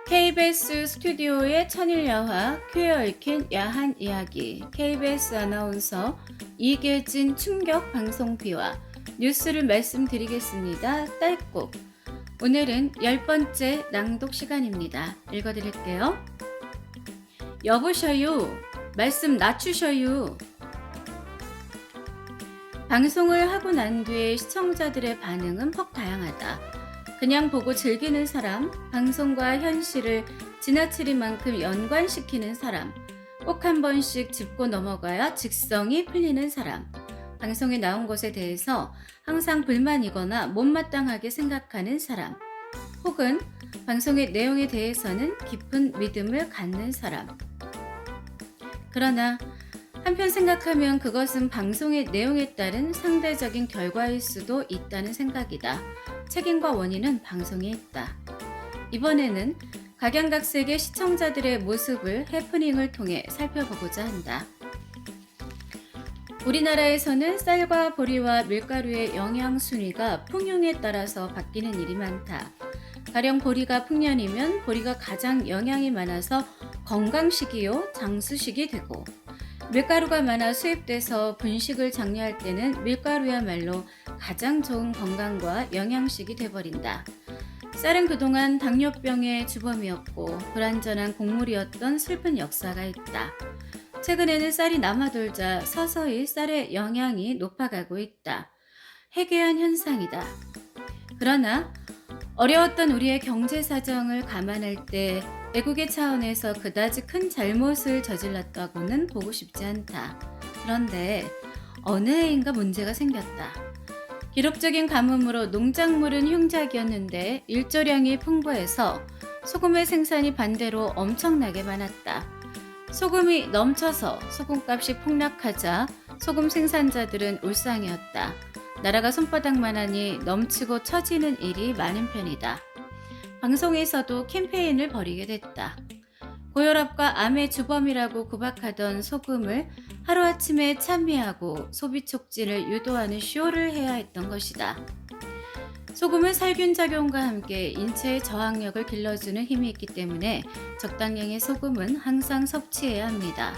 KBS 스튜디오의 천일야화, 퀴어 얽힌 야한 이야기, KBS 아나운서 이계진 충격 방송비와 뉴스를 말씀드리겠습니다. 딸꾹. 오늘은 10번째 낭독 시간입니다. 읽어드릴게요. 여보셔요. 말씀 낮추셔요. 방송을 하고 난 뒤에 시청자들의 반응은 퍽 다양하다. 그냥 보고 즐기는 사람, 방송과 현실을 지나치리만큼 연관시키는 사람, 꼭 한 번씩 짚고 넘어가야 직성이 풀리는 사람, 방송에 나온 것에 대해서 항상 불만이거나 못마땅하게 생각하는 사람, 혹은 방송의 내용에 대해서는 깊은 믿음을 갖는 사람. 그러나 한편 생각하면 그것은 방송의 내용에 따른 상대적인 결과일 수도 있다는 생각이다. 책임과 원인은 방송에 있다. 이번에는 각양각색의 시청자들의 모습을 해프닝을 통해 살펴보고자 한다. 우리나라에서는 쌀과 보리와 밀가루의 영양 순위가 풍흉에 따라서 바뀌는 일이 많다. 가령 보리가 풍년이면 보리가 가장 영양이 많아서 건강식이요 장수식이 되고, 밀가루가 많아 수입돼서 분식을 장려할 때는 밀가루야말로 가장 좋은 건강과 영양식이 돼버린다. 쌀은 그동안 당뇨병의 주범이었고 불완전한 곡물이었던 슬픈 역사가 있다. 최근에는 쌀이 남아돌자 서서히 쌀의 영양이 높아가고 있다. 해괴한 현상이다. 그러나 어려웠던 우리의 경제 사정을 감안할 때 애국의 차원에서 그다지 큰 잘못을 저질렀다고는 보고 싶지 않다. 그런데 어느 해인가 문제가 생겼다. 기록적인 가뭄으로 농작물은 흉작이었는데 일조량이 풍부해서 소금의 생산이 반대로 엄청나게 많았다. 소금이 넘쳐서 소금값이 폭락하자 소금 생산자들은 울상이었다. 나라가 손바닥만하니 넘치고 처지는 일이 많은 편이다. 방송에서도 캠페인을 벌이게 됐다. 고혈압과 암의 주범이라고 구박하던 소금을 하루아침에 찬미하고 소비 촉진을 유도하는 쇼를 해야 했던 것이다. 소금은 살균 작용과 함께 인체의 저항력을 길러주는 힘이 있기 때문에 적당량의 소금은 항상 섭취해야 합니다.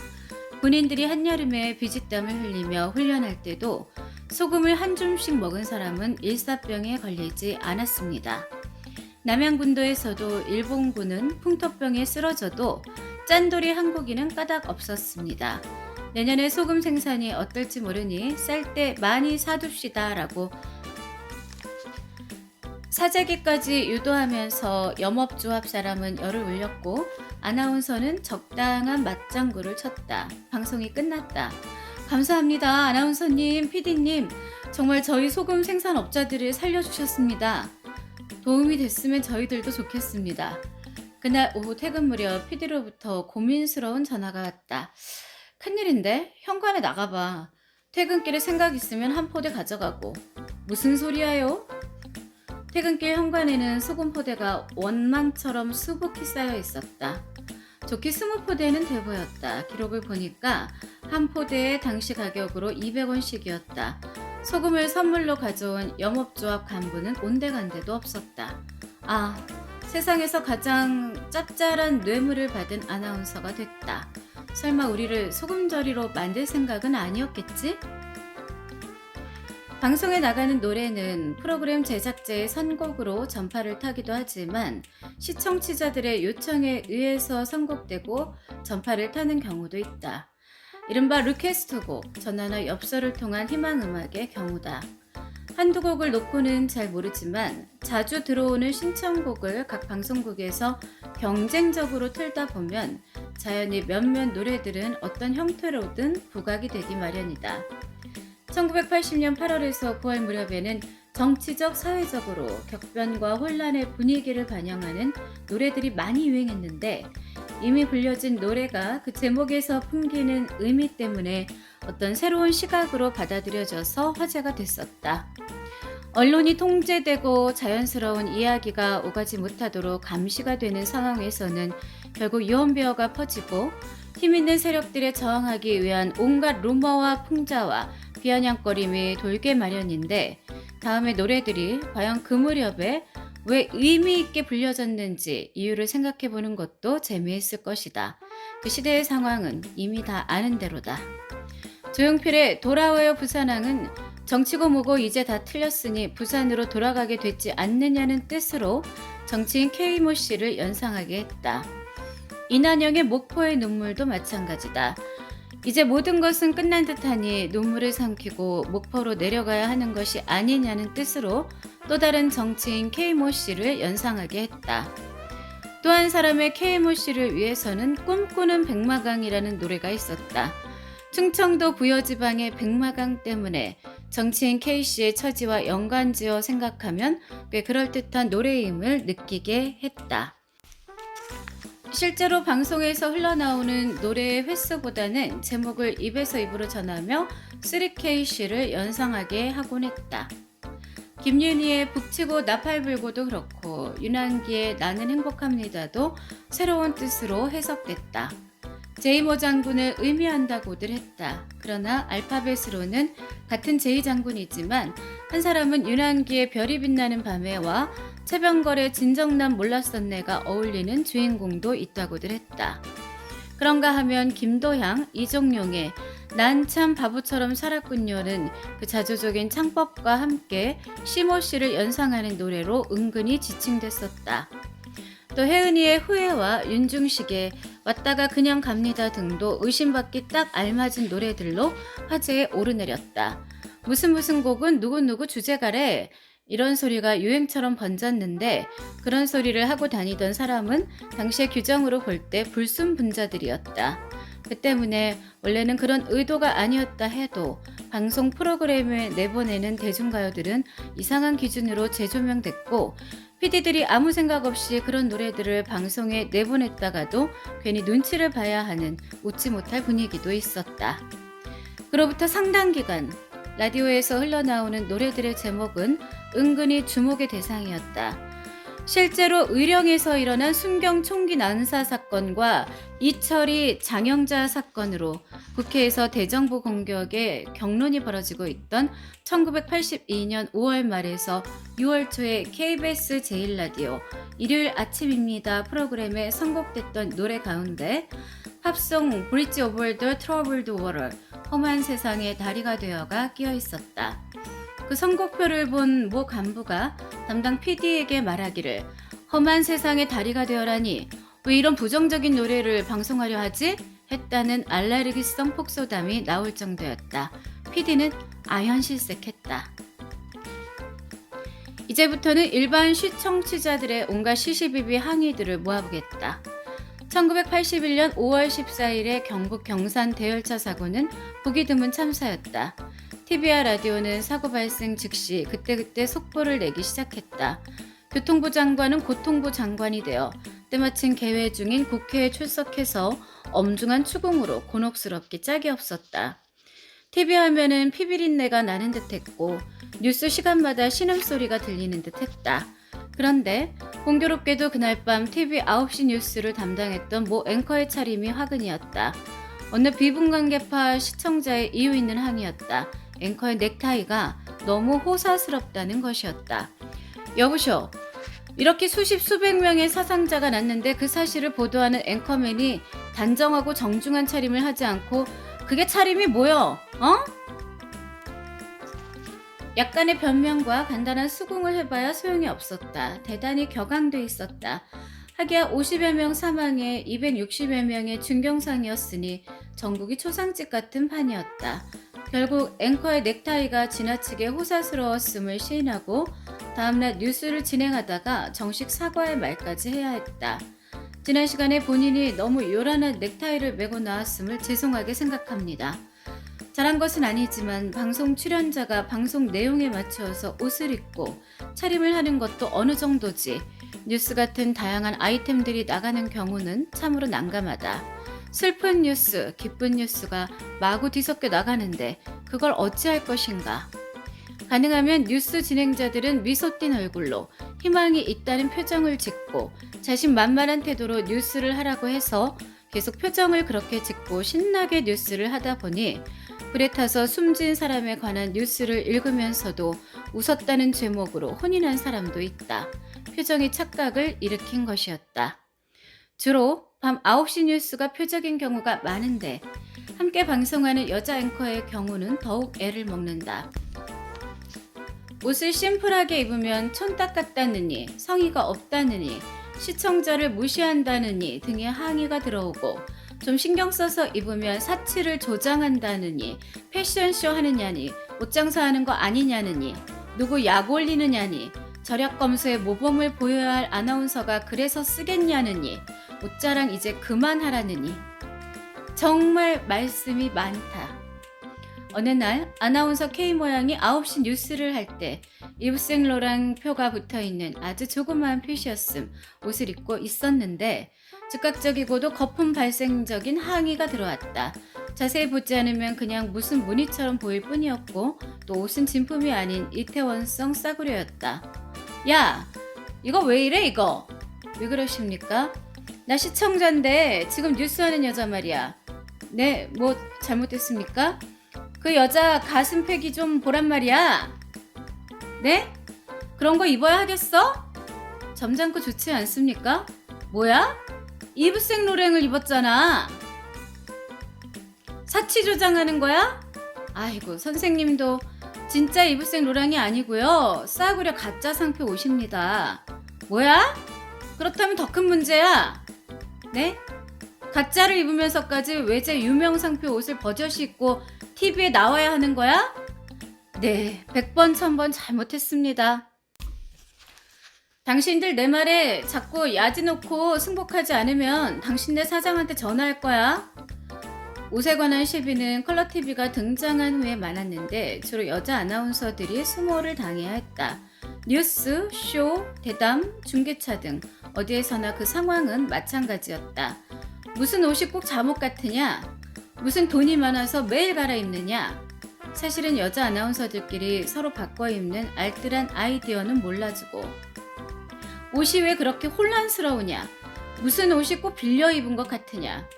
군인들이 한여름에 비지땀을 흘리며 훈련할 때도 소금을 한 줌씩 먹은 사람은 일사병에 걸리지 않았습니다. 남양군도에서도 일본군은 풍토병에 쓰러져도 짠돌이 한 고기는 까닭 없었습니다. 내년에 소금 생산이 어떨지 모르니 쌀 때 많이 사둡시다 라고 사재기까지 유도하면서 염업조합 사람은 열을 올렸고 아나운서는 적당한 맞장구를 쳤다. 방송이 끝났다. 감사합니다. 아나운서님, PD님. 정말 저희 소금 생산업자들을 살려주셨습니다. 도움이 됐으면 저희들도 좋겠습니다. 그날 오후 퇴근 무렵 PD로부터 고민스러운 전화가 왔다. 큰일인데? 현관에 나가봐. 퇴근길에 생각 있으면 한 포대 가져가고. 무슨 소리야요? 퇴근길 현관에는 소금 포대가 원망처럼 수북히 쌓여 있었다. 좋게 20포대는 돼 보였다. 기록을 보니까 한 포대에 당시 가격으로 200원씩이었다. 소금을 선물로 가져온 염업조합 간부는 온데간데도 없었다. 아, 세상에서 가장 짭짤한 뇌물을 받은 아나운서가 됐다. 설마 우리를 소금절이로 만들 생각은 아니었겠지? 방송에 나가는 노래는 프로그램 제작자의 선곡으로 전파를 타기도 하지만 시청자들의 요청에 의해서 선곡되고 전파를 타는 경우도 있다. 이른바 리퀘스트곡, 전화나 엽서를 통한 희망음악의 경우다. 한두 곡을 놓고는 잘 모르지만 자주 들어오는 신청곡을 각 방송국에서 경쟁적으로 틀다 보면 자연히 몇몇 노래들은 어떤 형태로든 부각이 되기 마련이다. 1980년 8월에서 9월 무렵에는 정치적, 사회적으로 격변과 혼란의 분위기를 반영하는 노래들이 많이 유행했는데 이미 불려진 노래가 그 제목에서 풍기는 의미 때문에 어떤 새로운 시각으로 받아들여져서 화제가 됐었다. 언론이 통제되고 자연스러운 이야기가 오가지 못하도록 감시가 되는 상황에서는 결국 유언비어가 퍼지고 힘있는 세력들에 저항하기 위한 온갖 루머와 풍자와 비아냥거림이 돌게 마련인데 다음의 노래들이 과연 그 무렵에 왜 의미 있게 불려졌는지 이유를 생각해 보는 것도 재미있을 것이다. 그 시대의 상황은 이미 다 아는 대로다. 조용필의 돌아와요 부산항은 정치고 뭐고 이제 다 틀렸으니 부산으로 돌아가게 됐지 않느냐는 뜻으로 정치인 K모 씨를 연상하게 했다. 이난영의 목포의 눈물도 마찬가지다. 이제 모든 것은 끝난 듯하니 눈물을 삼키고 목포로 내려가야 하는 것이 아니냐는 뜻으로 또 다른 정치인 K모 씨를 연상하게 했다. 또 한 사람의 K모 씨를 위해서는 꿈꾸는 백마강이라는 노래가 있었다. 충청도 부여지방의 백마강 때문에 정치인 K씨의 처지와 연관지어 생각하면 꽤 그럴듯한 노래임을 느끼게 했다. 실제로 방송에서 흘러나오는 노래의 횟수보다는 제목을 입에서 입으로 전하며 3K씨를 연상하게 하곤 했다. 김윤희의 북치고 나팔불고도 그렇고 윤한기의 나는 행복합니다도 새로운 뜻으로 해석됐다. 제이모 장군을 의미한다고들 했다. 그러나 알파벳으로는 같은 제이 장군이지만 한 사람은 윤한기의 별이 빛나는 밤에와 채병걸의 진정난 몰랐었네가 어울리는 주인공도 있다고들 했다. 그런가 하면 김도향, 이종용의 난 참 바보처럼 살았군요는 그 자조적인 창법과 함께 시모 씨를 연상하는 노래로 은근히 지칭됐었다. 또 혜은이의 후회와 윤중식의 왔다가 그냥 갑니다 등도 의심받기 딱 알맞은 노래들로 화제에 오르내렸다. 무슨 곡은 누구누구 주제가래 이런 소리가 유행처럼 번졌는데 그런 소리를 하고 다니던 사람은 당시의 규정으로 볼 때 불순분자들이었다. 그 때문에 원래는 그런 의도가 아니었다 해도 방송 프로그램에 내보내는 대중가요들은 이상한 기준으로 재조명됐고 PD들이 아무 생각 없이 그런 노래들을 방송에 내보냈다가도 괜히 눈치를 봐야 하는 웃지 못할 분위기도 있었다. 그로부터 상당 기간 라디오에서 흘러나오는 노래들의 제목은 은근히 주목의 대상이었다. 실제로 의령에서 일어난 순경 총기 난사 사건과 이철이 장영자 사건으로 국회에서 대정부 공격에 격론이 벌어지고 있던 1982년 5월 말에서 6월 초에 KBS 제1라디오 일요일 아침입니다 프로그램에 선곡됐던 노래 가운데 팝송 브릿지 오버 더 트러블드 워터 험한 세상의 다리가 되어가 끼어 있었다. 그 선곡표를 본 모 간부가 담당 PD에게 말하기를 험한 세상의 다리가 되어라니 왜 이런 부정적인 노래를 방송하려 하지? 했다는 알레르기성 폭소담이 나올 정도였다. PD는 아연실색했다. 이제부터는 일반 시청취자들의 온갖 시시비비 항의들을 모아보겠다. 1981년 5월 14일의 경북 경산 대열차 사고는 보기 드문 참사였다. TV와 라디오는 사고 발생 즉시 그때그때 속보를 내기 시작했다. 교통부 장관은 고통부 장관이 되어 때마침 개회 중인 국회에 출석해서 엄중한 추궁으로 곤혹스럽기 짝이 없었다. TV 화면은 피비린내가 나는 듯했고 뉴스 시간마다 신음소리가 들리는 듯했다. 그런데 공교롭게도 그날 밤 TV 9시 뉴스를 담당했던 모 앵커의 차림이 화근이었다. 어느 비분관계파 시청자의 이유 있는 항의였다. 앵커의 넥타이가 너무 호사스럽다는 것이었다. 여보쇼, 이렇게 수십 수백 명의 사상자가 났는데 그 사실을 보도하는 앵커맨이 단정하고 정중한 차림을 하지 않고 그게 차림이 뭐여? 약간의 변명과 간단한 수긍을 해봐야 소용이 없었다. 대단히 격앙돼 있었다. 하기야 50여 명 사망에 260여 명의 중경상이었으니 전국이 초상집 같은 판이었다. 결국 앵커의 넥타이가 지나치게 호사스러웠음을 시인하고 다음날 뉴스를 진행하다가 정식 사과의 말까지 해야 했다. 지난 시간에 본인이 너무 요란한 넥타이를 메고 나왔음을 죄송하게 생각합니다. 잘한 것은 아니지만 방송 출연자가 방송 내용에 맞추어서 옷을 입고 차림을 하는 것도 어느 정도지 뉴스 같은 다양한 아이템들이 나가는 경우는 참으로 난감하다. 슬픈 뉴스, 기쁜 뉴스가 마구 뒤섞여 나가는데 그걸 어찌할 것인가. 가능하면 뉴스 진행자들은 미소 띤 얼굴로 희망이 있다는 표정을 짓고 자신만만한 태도로 뉴스를 하라고 해서 계속 표정을 그렇게 짓고 신나게 뉴스를 하다 보니 불에 타서 숨진 사람에 관한 뉴스를 읽으면서도 웃었다는 제목으로 혼이 난 사람도 있다. 표정이 착각을 일으킨 것이었다. 주로 밤 9시 뉴스가 표적인 경우가 많은데 함께 방송하는 여자 앵커의 경우는 더욱 애를 먹는다. 옷을 심플하게 입으면 촌딱 같다느니, 성의가 없다느니, 시청자를 무시한다느니 등의 항의가 들어오고, 좀 신경 써서 입으면 사치를 조장한다느니, 패션쇼 하느냐니, 옷장사 하는 거 아니냐느니, 누구 약 올리느냐니, 절약 검수의 모범을 보여야 할 아나운서가 그래서 쓰겠냐느니, 옷자랑 이제 그만하라느니. 정말 말씀이 많다. 어느 날 아나운서 K 모양이 9시 뉴스를 할 때 이브생로랑 표가 붙어있는 아주 조그마한 표시였음 옷을 입고 있었는데 즉각적이고도 거품 발생적인 항의가 들어왔다. 자세히 보지 않으면 그냥 무슨 무늬처럼 보일 뿐이었고 또 옷은 진품이 아닌 이태원성 싸구려였다. 야, 이거 왜 이래 이거? 왜 그러십니까? 나 시청자인데 지금 뉴스하는 여자 말이야. 네, 뭐 잘못됐습니까? 그 여자 가슴팩이 좀 보란 말이야. 네? 그런 거 입어야 하겠어? 점잖고 좋지 않습니까? 뭐야? 이브생 로랭을 입었잖아. 사치 조장하는 거야? 아이고, 선생님도 진짜 이브생 로랑이 아니고요. 싸구려 가짜 상표 옷입니다. 뭐야? 그렇다면 더 큰 문제야. 네? 가짜를 입으면서까지 외제 유명 상표 옷을 버젓이 입고 TV에 나와야 하는 거야? 네, 100번 1000번 잘못했습니다. 당신들 내 말에 자꾸 야지 놓고 승복하지 않으면 당신네 사장한테 전화할 거야. 옷에 관한 시비는 컬러TV가 등장한 후에 많았는데 주로 여자 아나운서들이 수모를 당해야 했다. 뉴스, 쇼, 대담, 중계차 등 어디에서나 그 상황은 마찬가지였다. 무슨 옷이 꼭 잠옷 같으냐? 무슨 돈이 많아서 매일 갈아입느냐? 사실은 여자 아나운서들끼리 서로 바꿔 입는 알뜰한 아이디어는 몰라주고, 옷이 왜 그렇게 혼란스러우냐? 무슨 옷이 꼭 빌려 입은 것 같으냐?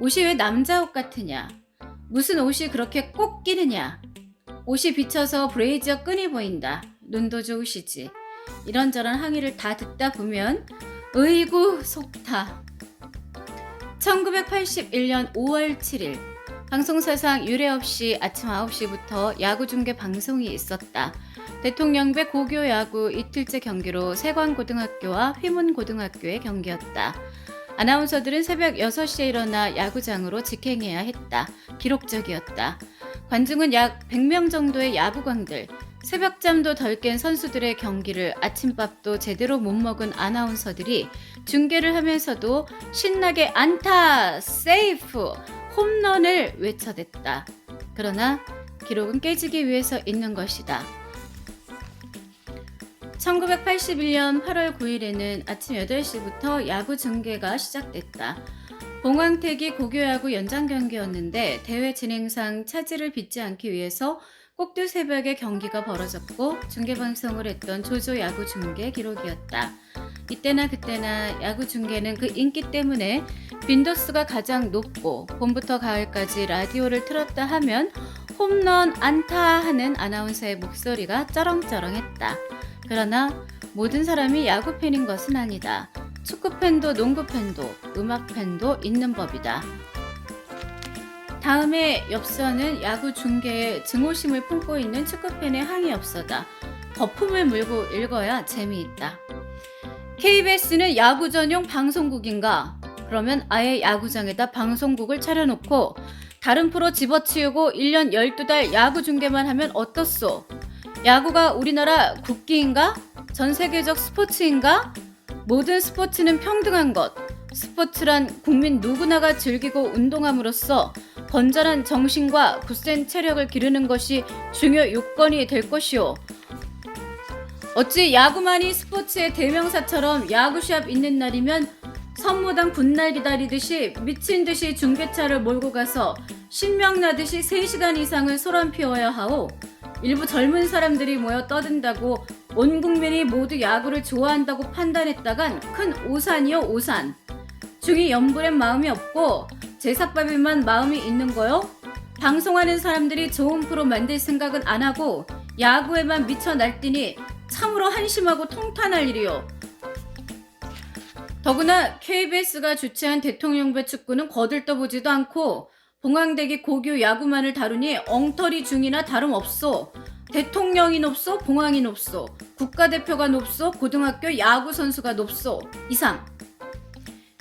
옷이 왜 남자 옷 같으냐? 무슨 옷이 그렇게 꼭 끼느냐? 옷이 비쳐서 브레이저 끈이 보인다. 눈도 좋으시지. 이런저런 항의를 다 듣다 보면 으이구 속타. 1981년 5월 7일 방송사상 유례없이 아침 9시부터 야구 중계 방송이 있었다. 대통령배 고교야구 이틀째 경기로 세관고등학교와 휘문고등학교의 경기였다. 아나운서들은 새벽 6시에 일어나 야구장으로 직행해야 했다. 기록적이었다. 관중은 약 100명 정도의 야구광들, 새벽잠도 덜 깬 선수들의 경기를 아침밥도 제대로 못 먹은 아나운서들이 중계를 하면서도 신나게 안타, 세이프, 홈런을 외쳐댔다. 그러나 기록은 깨지기 위해서 있는 것이다. 1981년 8월 9일에는 아침 8시부터 야구 중계가 시작됐다. 봉황택이 고교야구 연장 경기였는데 대회 진행상 차질을 빚지 않기 위해서 꼭두 새벽에 경기가 벌어졌고 중계방송을 했던 조조 야구 중계 기록이었다. 이때나 그때나 야구 중계는 그 인기 때문에 빈도수가 가장 높고 봄부터 가을까지 라디오를 틀었다 하면 홈런 안타 하는 아나운서의 목소리가 쩌렁쩌렁했다. 그러나 모든 사람이 야구팬인 것은 아니다. 축구팬도 농구팬도 음악팬도 있는 법이다. 다음에 엽서는 야구 중계에 증오심을 품고 있는 축구팬의 항의 엽서다. 거품을 물고 읽어야 재미있다. KBS는 야구 전용 방송국인가? 그러면 아예 야구장에다 방송국을 차려놓고 다른 프로 집어치우고 1년 12달 야구 중계만 하면 어떻소? 야구가 우리나라 국기인가? 전 세계적 스포츠인가? 모든 스포츠는 평등한 것. 스포츠란 국민 누구나가 즐기고 운동함으로써 건전한 정신과 굳센 체력을 기르는 것이 중요 요건이 될 것이오. 어찌 야구만이 스포츠의 대명사처럼 야구시합 있는 날이면 선무당 분날 기다리듯이 미친 듯이 중계차를 몰고 가서 신명나듯이 3시간 이상을 소란 피워야 하오. 일부 젊은 사람들이 모여 떠든다고 온 국민이 모두 야구를 좋아한다고 판단했다간 큰 오산이요 오산. 중이 염불엔 마음이 없고 제사밥에만 마음이 있는 거요? 방송하는 사람들이 좋은 프로 만들 생각은 안 하고 야구에만 미쳐 날뛰니 참으로 한심하고 통탄할 일이요. 더구나 KBS가 주최한 대통령배 축구는 거들떠보지도 않고 봉황대기 고교 야구만을 다루니 엉터리 중이나 다름없소. 대통령이 높소, 봉황이 높소, 국가대표가 높소, 고등학교 야구 선수가 높소. 이상.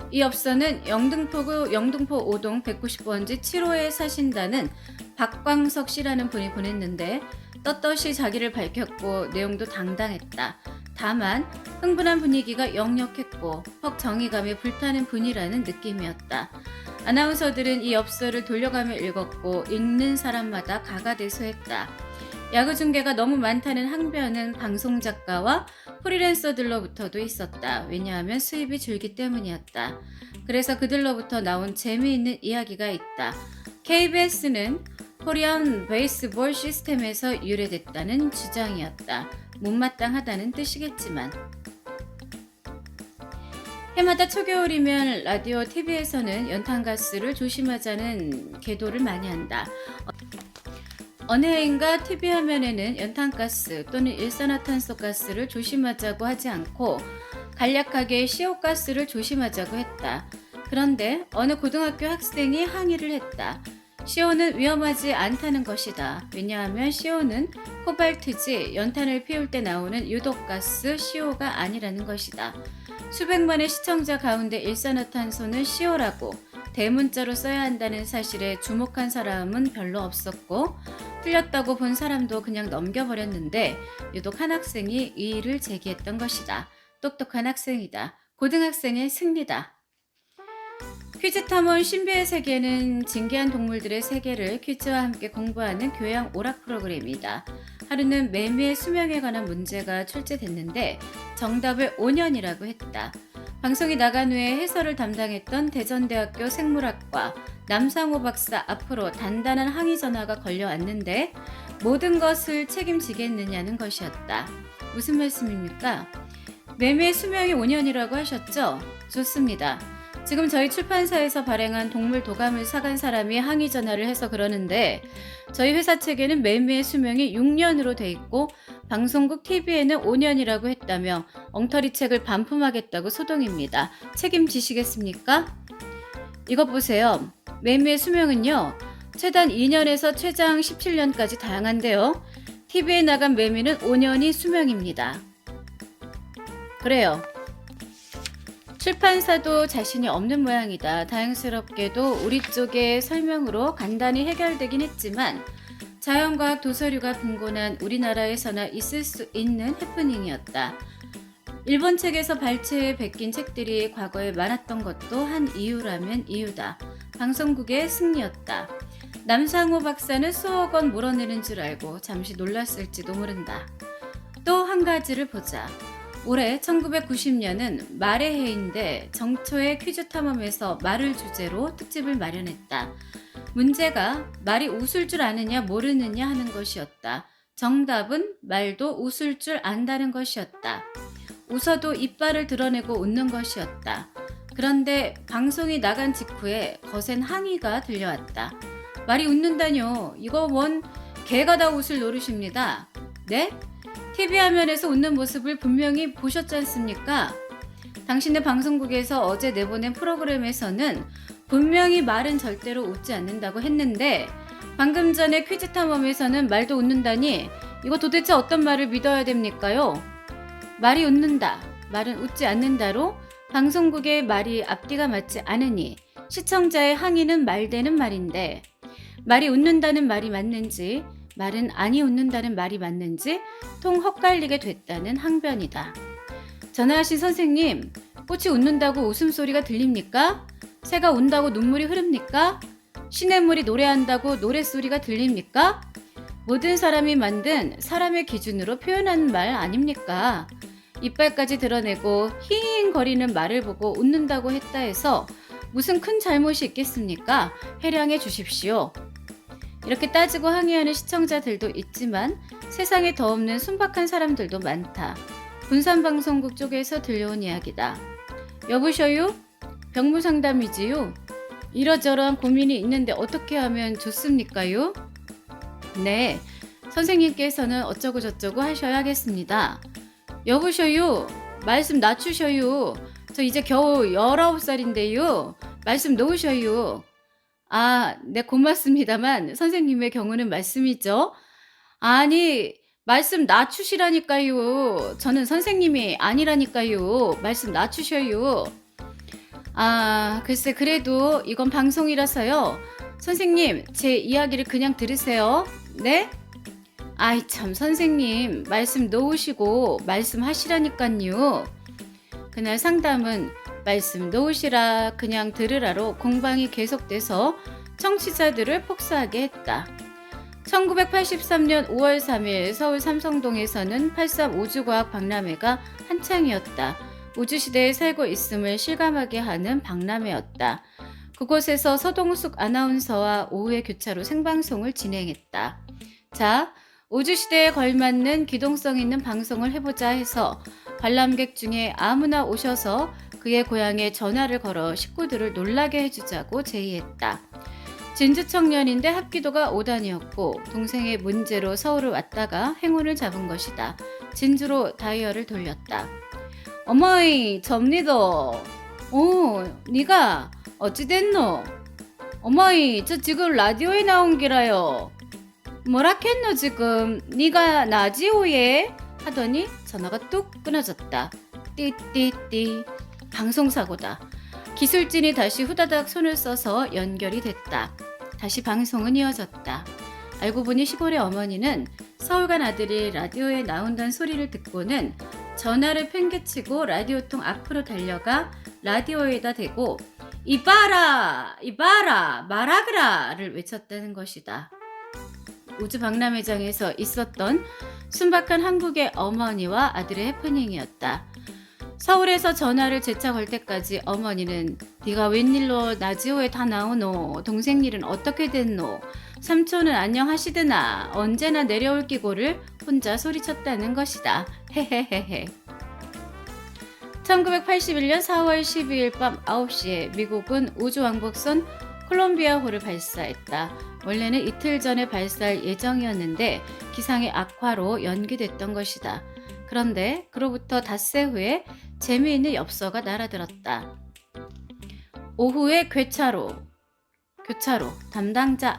이 엽서는 영등포구 영등포 5동 190번지 7호에 사신다는 박광석 씨라는 분이 보냈는데 떳떳이 자기를 밝혔고 내용도 당당했다. 다만 흥분한 분위기가 역력했고 퍽 정의감에 불타는 분이라는 느낌이었다. 아나운서들은 이 엽서를 돌려가며 읽었고 읽는 사람마다 가가대소했다. 야구 중계가 너무 많다는 항변은 방송작가와 프리랜서들로부터도 있었다. 왜냐하면 수입이 줄기 때문이었다. 그래서 그들로부터 나온 재미있는 이야기가 있다. KBS는 코리안 베이스볼 시스템에서 유래됐다는 주장이었다. 못마땅하다는 뜻이겠지만 해마다 초겨울이면 라디오, TV에서는 연탄가스를 조심하자는 계도를 많이 한다. 어느 해인가 TV 화면에는 연탄가스 또는 일산화탄소가스를 조심하자고 하지 않고 간략하게 시오가스를 조심하자고 했다. 그런데 어느 고등학교 학생이 항의를 했다. 시오는 위험하지 않다는 것이다. 왜냐하면 시오는 코발트지 연탄을 피울 때 나오는 유독가스 시오가 아니라는 것이다. 수백만의 시청자 가운데 일산화탄소는 시오라고 대문자로 써야 한다는 사실에 주목한 사람은 별로 없었고 틀렸다고 본 사람도 그냥 넘겨버렸는데 유독 한 학생이 이의를 제기했던 것이다. 똑똑한 학생이다. 고등학생의 승리다. 퀴즈 탐험 신비의 세계는 진귀한 동물들의 세계를 퀴즈와 함께 공부하는 교양 오락 프로그램이다. 하루는 매미의 수명에 관한 문제가 출제됐는데 정답을 5년이라고 했다. 방송이 나간 후에 해설을 담당했던 대전대학교 생물학과 남상호 박사 앞으로 단단한 항의 전화가 걸려왔는데 모든 것을 책임지겠느냐는 것이었다. 무슨 말씀입니까? 매미의 수명이 5년이라고 하셨죠? 좋습니다. 지금 저희 출판사에서 발행한 동물 도감을 사간 사람이 항의 전화를 해서 그러는데 저희 회사 책에는 매미의 수명이 6년으로 돼 있고 방송국 TV에는 5년이라고 했다며 엉터리 책을 반품하겠다고 소동입니다. 책임지시겠습니까? 이것 보세요. 매미의 수명은요. 최단 2년에서 최장 17년까지 다양한데요. TV에 나간 매미는 5년이 수명입니다. 그래요. 출판사도 자신이 없는 모양이다. 다행스럽게도 우리 쪽의 설명으로 간단히 해결되긴 했지만 자연과학 도서류가 빈곤한 우리나라에서나 있을 수 있는 해프닝이었다. 일본 책에서 발췌에 베낀 책들이 과거에 많았던 것도 한 이유라면 이유다. 방송국의 승리였다. 남상호 박사는 수억 원 물어내는 줄 알고 잠시 놀랐을지도 모른다. 또 한 가지를 보자. 올해 1990년은 말의 해인데 정초의 퀴즈 탐험에서 말을 주제로 특집을 마련했다. 문제가 말이 웃을 줄 아느냐 모르느냐 하는 것이었다. 정답은 말도 웃을 줄 안다는 것이었다. 웃어도 이빨을 드러내고 웃는 것이었다. 그런데 방송이 나간 직후에 거센 항의가 들려왔다. 말이 웃는다뇨. 이거 원 개가 다 웃을 노릇입니다. 네? TV 화면에서 웃는 모습을 분명히 보셨지 않습니까? 당신의 방송국에서 어제 내보낸 프로그램에서는 분명히 말은 절대로 웃지 않는다고 했는데 방금 전에 퀴즈 탐험에서는 말도 웃는다니 이거 도대체 어떤 말을 믿어야 됩니까요? 말이 웃는다, 말은 웃지 않는다로 방송국의 말이 앞뒤가 맞지 않으니 시청자의 항의는 말되는 말인데 말이 웃는다는 말이 맞는지 말은 아니 웃는다는 말이 맞는지 통 헛갈리게 됐다는 항변이다. 전화하신 선생님, 꽃이 웃는다고 웃음소리가 들립니까? 새가 운다고 눈물이 흐릅니까? 시냇물이 노래한다고 노랫소리가 들립니까? 모든 사람이 만든 사람의 기준으로 표현하는 말 아닙니까? 이빨까지 드러내고 힝거리는 말을 보고 웃는다고 했다 해서 무슨 큰 잘못이 있겠습니까? 해량해 주십시오. 이렇게 따지고 항의하는 시청자들도 있지만 세상에 더 없는 순박한 사람들도 많다. 군산방송국 쪽에서 들려온 이야기다. 여보셔요? 병무상담이지요? 이러저러한 고민이 있는데 어떻게 하면 좋습니까요? 네, 선생님께서는 어쩌고 저쩌고 하셔야겠습니다. 여보셔요? 말씀 낮추셔요. 저 이제 겨우 19살인데요. 말씀 놓으셔요. 아, 네, 고맙습니다만 선생님의 경우는 말씀이죠. 아니, 말씀 낮추시라니까요. 저는 선생님이 아니라니까요. 말씀 낮추셔요. 아, 글쎄, 그래도 이건 방송이라서요. 선생님, 제 이야기를 그냥 들으세요. 네? 아이, 참, 선생님, 말씀 놓으시고 말씀하시라니깐요. 그날 상담은 말씀 놓으시라, 그냥 들으라로 공방이 계속돼서 청취자들을 폭소하게 했다. 1983년 5월 3일 서울 삼성동에서는 8.3 우주과학 박람회가 한창이었다. 우주시대에 살고 있음을 실감하게 하는 박람회였다. 그곳에서 서동숙 아나운서와 오후에 교차로 생방송을 진행했다. 자, 우주시대에 걸맞는 기동성 있는 방송을 해보자 해서 관람객 중에 아무나 오셔서 그의 고향에 전화를 걸어 식구들을 놀라게 해주자고 제의했다. 진주 청년인데 합기도가 5단이었고 동생의 문제로 서울을 왔다가 행운을 잡은 것이다. 진주로 다이얼을 돌렸다. 어머이, 접니다. 니가 어찌 됐노? 어머이, 저 지금 라디오에 나온 기라요. 뭐라 캤노 지금? 니가 나지오예? 하더니 전화가 뚝 끊어졌다. 띠띠띠. 방송사고다. 기술진이 다시 후다닥 손을 써서 연결이 됐다. 다시 방송은 이어졌다. 알고 보니 시골의 어머니는 서울 간 아들이 라디오에 나온다는 소리를 듣고는 전화를 팽개치고 라디오통 앞으로 달려가 라디오에다 대고 이봐라 말하그라를 외쳤다는 것이다. 우주 박람회장에서 있었던 순박한 한국의 어머니와 아들의 해프닝이었다. 서울에서 전화를 재차 걸 때까지 어머니는 네가 웬일로 라디오에 다 나오노? 동생 일은 어떻게 됐노? 삼촌은 안녕하시드나? 언제나 내려올 기고를 혼자 소리쳤다는 것이다. 헤헤헤헤. 1981년 4월 12일 밤 9시에 미국은 우주왕복선 콜롬비아호를 발사했다. 원래는 이틀 전에 발사할 예정이었는데 기상의 악화로 연기됐던 것이다. 그런데 그로부터 닷새 후에 재미있는 엽서가 날아들었다. 오후에 교차로 담당자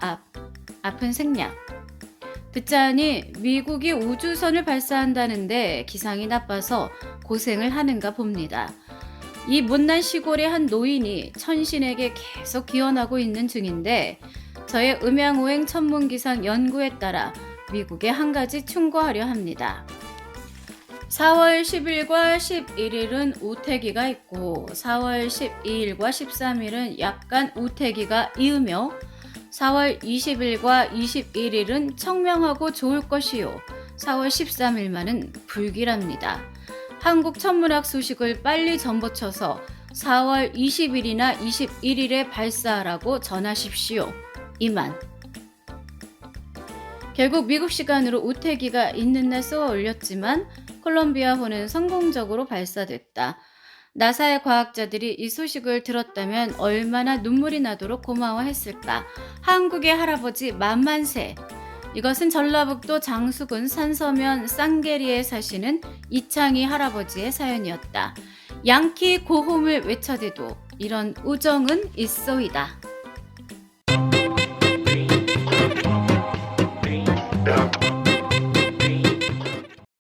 앞은 생략. 듣자하니 미국이 우주선을 발사한다는데 기상이 나빠서 고생을 하는가 봅니다. 이 못난 시골의 한 노인이 천신에게 계속 기원하고 있는 중인데 저의 음양오행 천문기상 연구에 따라 미국에 한 가지 충고하려 합니다. 4월 10일과 11일은 우태기가 있고 4월 12일과 13일은 약간 우태기가 이으며 4월 20일과 21일은 청명하고 좋을 것이요 4월 13일만은 불길합니다. 한국 천문학 소식을 빨리 전보쳐서 4월 20일이나 21일에 발사하라고 전하십시오. 이만. 결국 미국 시간으로 우태기가 있는 날 쏘아 올렸지만 콜롬비아호는 성공적으로 발사됐다. 나사의 과학자들이 이 소식을 들었다면 얼마나 눈물이 나도록 고마워했을까. 한국의 할아버지 만만세. 이것은 전라북도 장수군 산서면 쌍계리에 사시는 이창희 할아버지의 사연이었다. 양키 고홈을 외쳐대도 이런 우정은 있소이다.